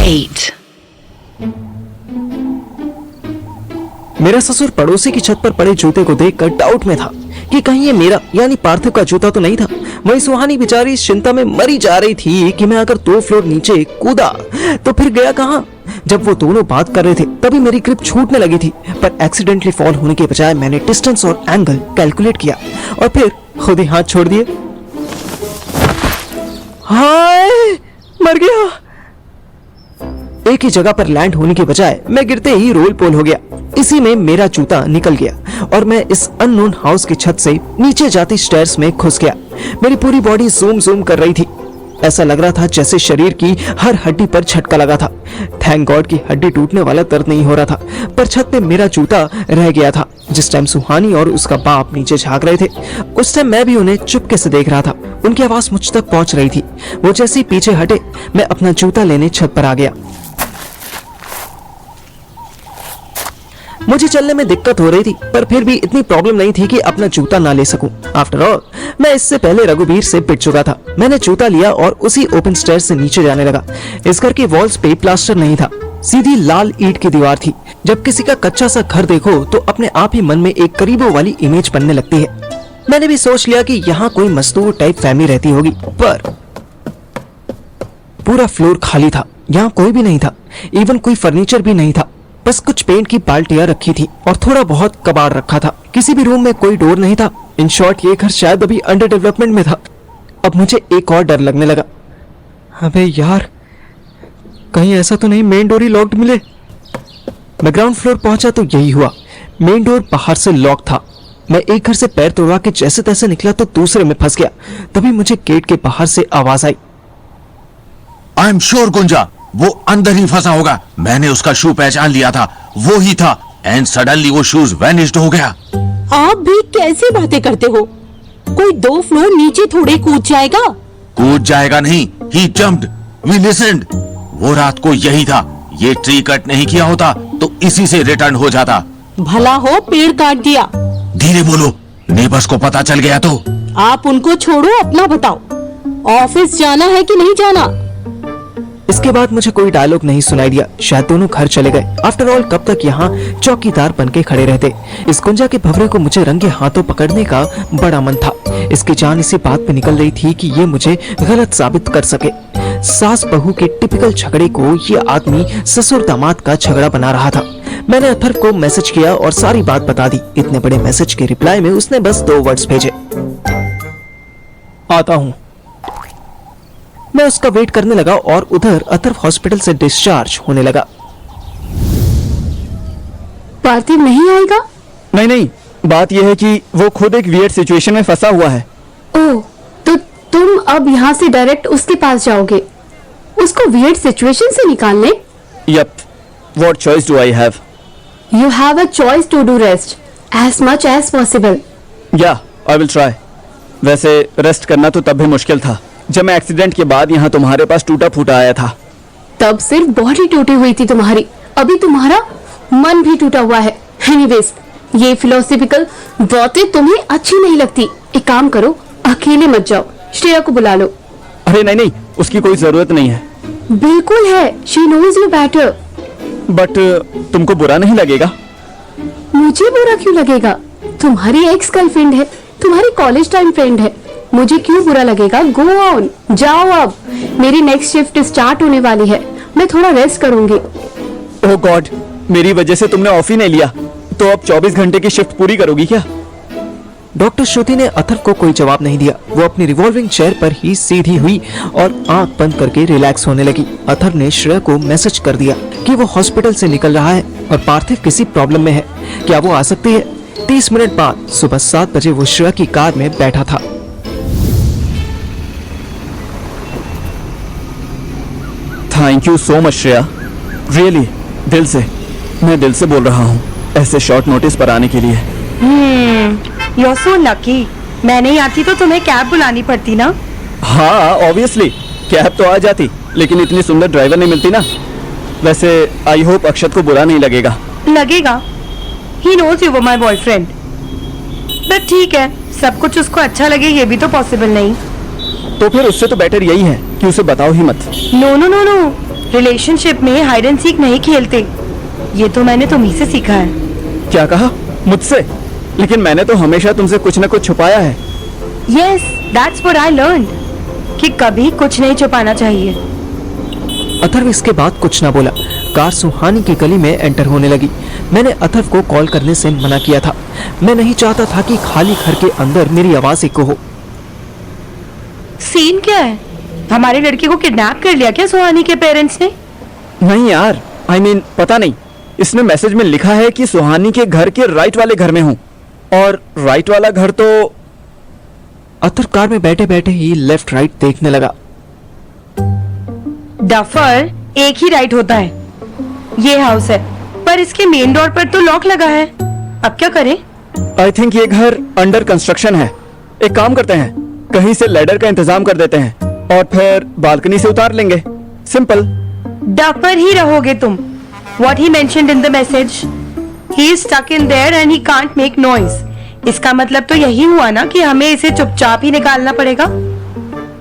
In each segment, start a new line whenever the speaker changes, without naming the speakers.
8.
मेरा ससुर पड़ोसी की छत पर पड़े जूते को देखकर डाउट में था कि कहीं ये मेरा यानी पार्थिव का जूता तो नहीं था। वही सुहानी बेचारी इस चिंता में मरी जा रही थी कि मैं अगर 2 फ्लोर नीचे कूदा तो फिर गया कहाँ। जब वो दोनों बात कर रहे थे तभी मेरी ग्रिप छूटने लगी थी, पर एक्सीडेंटली फॉल होने के बजाय मैंने डिस्टेंस और एंगल कैलकुलेट किया और फिर खुद ही हाथ छोड़ दिए। हाय, मर गया। एक ही जगह पर लैंड होने के बजाय मैं गिरते ही रोल पोल हो गया। इसी में मेरा जूता निकल गया और मैं इस अननोन हाउस की छत से नीचे जाती स्टेयर्स में घुस गया। मेरी पूरी बॉडी ज़ूम कर रही थी। ऐसा लग रहा था जैसे शरीर की हर हड्डी पर झटका लगा था। थैंक गॉड की हड्डी टूटने वाला दर्द नहीं हो रहा था, पर छत पे मेरा जूता रह गया था। जिस टाइम सुहानी और उसका बाप नीचे झांक रहे थे उस टाइम मैं भी उन्हें चुपके से देख रहा था। उनकी आवाज मुझ तक पहुंच रही थी। वो जैसे ही पीछे हटे मैं अपना जूता लेने छत पर आ गया। मुझे चलने में दिक्कत हो रही थी, पर फिर भी इतनी प्रॉब्लम नहीं थी कि अपना जूता ना ले सकूं। आफ्टर ऑल मैं इससे पहले रघुवीर से पिट चुका था। मैंने जूता लिया और उसी ओपन स्टेयर से नीचे जाने लगा। इस घर की वॉल्स पे प्लास्टर नहीं था, सीधी लाल ईंट की दीवार थी। जब किसी का कच्चा सा घर देखो तो अपने आप ही मन में एक करीबों वाली इमेज बनने लगती है। मैंने भी सोच लिया कि यहाँ कोई मजदूर टाइप फैमिली रहती होगी, पर पूरा फ्लोर खाली था। यहाँ कोई भी नहीं था, इवन कोई फर्नीचर भी नहीं था। बस कुछ पेंट की बाल्टियां रखी थी और थोड़ा बहुत कबाड़ रखा था। किसी भी रूम में कोई डोर नहीं था। इन शॉर्ट ये घर शायद अभी अंडर डेवलपमेंट में था। अब मुझे एक और डर लगने लगा। अबे यार, कहीं ऐसा तो नहीं मेन डोर ही लॉक्ड मिले। मैं ग्राउंड फ्लोर पहुंचा तो यही हुआ। मेन डोर बाहर से लॉक था। मैं एक घर से पैर तोड़वा के जैसे तैसे निकला तो दूसरे में फंस गया। तभी मुझे गेट के बाहर से आवाज आई,
आई एम श्योर गुंजा, वो अंदर ही फंसा होगा। मैंने उसका शू पहचान लिया था, वो ही था। एंड सडनली वो शूज वैनिश्ड हो गया।
आप भी कैसी बातें करते हो? कोई 2 फ्लोर नीचे थोड़े कूद जाएगा।
कूद जाएगा नहीं, ही जंप्ड, वी लिसन्ड। वो रात को यही था। ये ट्री कट नहीं किया होता तो इसी से रिटर्न हो जाता।
भला हो पेड़ काट दिया।
धीरे बोलो, नेबर्स को पता चल गया तो।
आप उनको छोड़ो, अपना बताओ। ऑफिस जाना है कि नहीं जाना?
इसके बाद मुझे कोई डायलॉग नहीं सुनाई दिया। शायद दोनों घर चले गए। आफ्टर ऑल कब तक यहाँ चौकीदार बनके खड़े रहते। इस गुंजा के भवरे को मुझे रंगे हाथों पकड़ने का बड़ा मन था। इसकी जान इसी बात पे निकल रही थी कि ये मुझे गलत साबित कर सके। सास बहू के टिपिकल झगड़े को ये आदमी ससुर दामाद का झगड़ा बना रहा था। मैंने अथर्व को मैसेज किया और सारी बात बता दी। इतने बड़े मैसेज के रिप्लाई में उसने बस 2 वर्ड्स भेजे, आता हूँ। मैं उसका वेट करने लगा और उधर अथर्व हॉस्पिटल से डिस्चार्ज होने लगा।
पार्थिव नहीं आएगा?
नहीं, बात यह है कि वो खुद एक वियर्ड सिचुएशन में फंसा हुआ है।
ओह, तो तुम अब यहाँ से डायरेक्ट उसके पास जाओगे, उसको वियर्ड सिचुएशन से निकालने?
Yup, what choice do I have?
You have a choice to do rest as much as possible.
या, आई विल ट्राई। वैसे रेस्ट करना तो तब भी मुश्किल था जब मैं एक्सीडेंट के बाद यहाँ तुम्हारे पास टूटा फूटा आया था।
तब सिर्फ बॉडी टूटी हुई थी तुम्हारी, अभी तुम्हारा मन भी टूटा हुआ है। एनीवेज, ये फिलोसफिकल बातें तुम्हें अच्छी नहीं लगती। एक काम करो, अकेले मत जाओ, श्रेया को बुला लो।
अरे नहीं, उसकी कोई जरूरत नहीं है।
बिल्कुल है, she knows you better.
But तुमको बुरा नहीं लगेगा?
मुझे बुरा क्यों लगेगा? तुम्हारी एक्स गर्लफ्रेंड है, तुम्हारी कॉलेज टाइम फ्रेंड है, मुझे क्यों बुरा लगेगा? गो ऑन, जाओ। अब मेरी नेक्स्ट शिफ्ट स्टार्ट होने वाली है, मैं थोड़ा रेस्ट करूंगी।
ओह गॉड, मेरी वजह से तुमने ऑफ ही नहीं लिया, तो अब 24 घंटे की शिफ्ट पूरी करोगी क्या?
डॉक्टर श्रुति ने अथर्व को कोई जवाब नहीं दिया। वो अपनी रिवॉल्विंग चेयर पर ही सीधी हुई और आंख बंद करके रिलैक्स होने लगी। अथर्व ने श्रेया को मैसेज कर दिया कि वो हॉस्पिटल से निकल रहा है और पार्थिव किसी प्रॉब्लम में है, क्या वो आ सकती है। 30 मिनट बाद सुबह 7 बजे वो श्रेया की कार में बैठा था।
Thank you so much Shreya, really, दिल से, मैं दिल से बोल रहा हूँ ऐसे शॉर्ट नोटिस पर आने के लिए।
You're so lucky. मैं नहीं आती तो तुम्हें कैब बुलानी पड़ती ना।
हाँ ऑब्वियसली, कैब तो आ जाती, लेकिन इतनी सुंदर ड्राइवर नहीं मिलती ना। वैसे आई होप अक्षत को बुरा नहीं लगेगा।
लगेगा, He knows you were my boyfriend. But ठीक है, सब कुछ उसको अच्छा लगे ये भी तो पॉसिबल नहीं।
तो फिर उससे तो बेटर यही है कि उसे बताओ ही मत।
No no no no, relationship में हाइड एंड सीक नहीं खेलते। ये तो मैंने तुम्ही से सीखा है।
क्या कहा? मुझसे? लेकिन मैंने तो हमेशा तुमसे कुछ न कुछ छुपाया है।
Yes, that's what I learned, कि कभी कुछ नहीं छुपाना चाहिए।
अथर्व इसके बाद कुछ ना बोला। कार सुहानी की गली में एंटर होने लगी। मैंने अथर्व को कॉल करने से मना किया था। मैं नहीं चाहता था कि खाली घर के अंदर मेरी आवाज इको हो।
सीन क्या है? हमारे लड़के को किडनैप कर लिया क्या सुहानी के पेरेंट्स ने?
नहीं यार, I mean, पता नहीं। इसने मैसेज में लिखा है कि सुहानी के घर के राइट वाले घर में हूँ, और राइट वाला घर तो...
अथर्व कार में बैठे बैठे ही लेफ्ट राइट देखने लगा।
डफर, एक ही राइट होता है। ये हाउस है, पर इसके मेन डोर पर तो लॉक लगा है। अब क्या करें?
आई थिंक ये घर अंडर कंस्ट्रक्शन है। एक काम करते हैं, कहीं से लैडर का इंतजाम कर देते हैं और फिर बालकनी से उतार लेंगे। सिंपल।
डफर ही रहोगे तुम। What he mentioned in the message, he is stuck in there and he can't make noise. इसका मतलब तो यही हुआ ना कि हमें इसे चुपचाप ही निकालना पड़ेगा।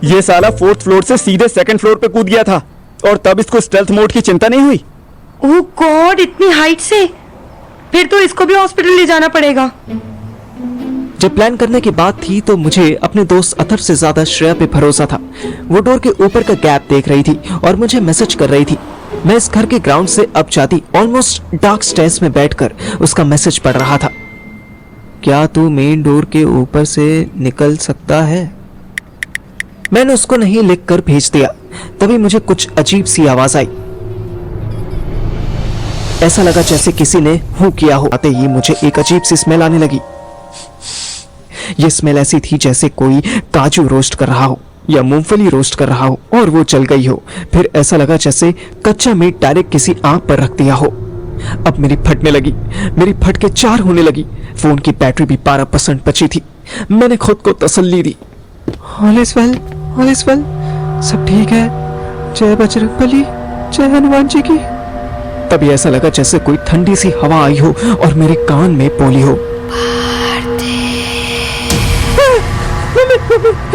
ये साला 4th फ्लोर से सीधे 2nd फ्लोर पे कूद गया था, और तब इसको स्टेल्थ मोड की चिंता नहीं हुई।
ओह गॉड, इतनी हाइट से? फिर तो इसको भी हॉस्पिटल ले जाना पड़ेगा।
जब प्लान करने की बात थी तो मुझे अपने दोस्त अथर्व से ज्यादा श्रेया पे भरोसा था। वो डोर के ऊपर का गैप देख रही थी और मुझे मैसेज कर रही थी। मैं इस घर के ग्राउंड से अब जाती ऑलमोस्ट डार्क स्टेयर्स में बैठकर उसका मैसेज पढ़ रहा था। क्या तू मेन डोर के ऊपर से निकल सकता है? मैंने उसको नहीं लिखकर भेज दिया। तभी मुझे कुछ अजीब सी आवाज आई। ऐसा लगा जैसे किसी ने हू किया हो। आते ही मुझे एक अजीब सी स्मेल आने लगी। यह स्मेल ऐसी थी जैसे कोई काजू रोस्ट कर रहा हो या मूंगफली रोस्ट कर रहा हो और वो जल गई हो। फिर ऐसा लगा जैसे कच्चा मीट डायरेक्ट किसी आग पर रख दिया हो। अब मेरी फटने लगी। मेरी फटके 4 होने लगी। फोन की बैटरी भी 12% बची थी। मैंने खुद को तसल्ली दी। ऑल इज वेल, सब ठीक है। जय बजरंगबली, जय हनुमान जी की। तभी ऐसा लगा जैसे कोई ठंडी सी हवा आई हो और मेरे कान में बोली हो,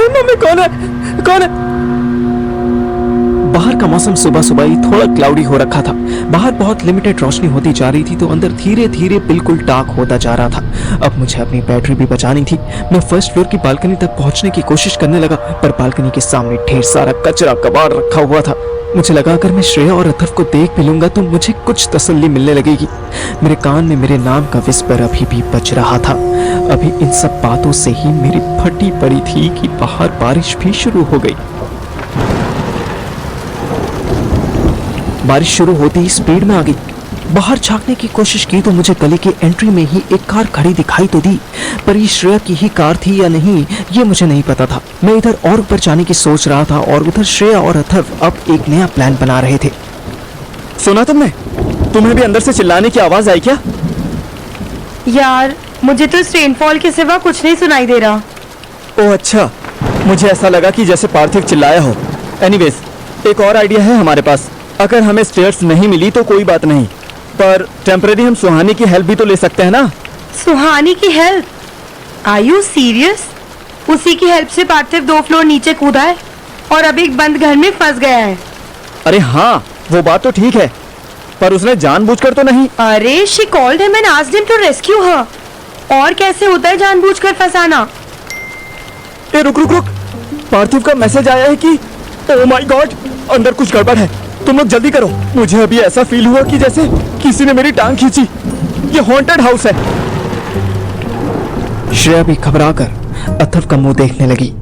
मम्मी कौन है? बाहर का मौसम सुबह सुबह ही थोड़ा क्लाउडी हो रखा था। बाहर बहुत लिमिटेड रोशनी होती जा रही थी तो अंदर धीरे धीरे बिल्कुल डार्क होता जा रहा था। अब मुझे अपनी बैटरी भी बचानी थी। मैं 1st फ्लोर की बालकनी तक पहुंचने की कोशिश करने लगा, पर बालकनी के सामने ढेर सारा कचरा कबाड़ रखा हुआ था। मुझे लगा अगर मैं श्रेया और अथर्व को देख भी लूंगा तो मुझे कुछ तसल्ली मिलने लगेगी। मेरे कान में मेरे नाम का विस्पर अभी भी बज रहा था। अभी इन सब बातों से ही मेरी फटी पड़ी थी कि बाहर बारिश भी शुरू हो गई। बारिश शुरू होते ही स्पीड में आ गई। बाहर झांकने की कोशिश की तो मुझे गली की एंट्री में ही एक कार खड़ी दिखाई तो दी, पर ये श्रेया की ही कार थी या नहीं ये मुझे नहीं पता था। मैं इधर और ऊपर जाने की सोच रहा था और उधर श्रेया और अथर्व अब एक नया प्लान बना रहे थे।
सुना तुमने? तुम्हें भी अंदर से चिल्लाने की आवाज आई क्या?
यार, मुझे तो इस रेनफॉल के सिवा कुछ नहीं सुनाई दे रहा।
ओह अच्छा, मुझे ऐसा लगा कि जैसे पार्थिव चिल्लाया हो। एनीवेज, एक और आइडिया है हमारे पास। अगर हमें स्टेयर्स नहीं मिली तो कोई बात नहीं, पर टेम्परेरी हम सुहानी की हेल्प भी तो ले सकते हैं ना।
सुहानी की हेल्प? Are you serious? उसी की हेल्प से पार्थिव 2 फ्लोर नीचे कूदा है और अब एक बंद घर में फंस गया है।
अरे हाँ, वो बात तो ठीक है, पर उसने जानबूझकर तो नहीं।
अरे she called him and asked him to rescue her. और कैसे होता है जानबूझकर फंसाना?
ए रुक, पार्थिव का मैसेज आया है कि ओह माय गॉड, अंदर कुछ गड़बड़ है। तुम लोग जल्दी करो। मुझे अभी ऐसा फील हुआ कि जैसे किसी ने मेरी टांग खींची। ये हॉन्टेड हाउस है।
श्रेया भी घबराकर अथर्व का मुंह देखने लगी।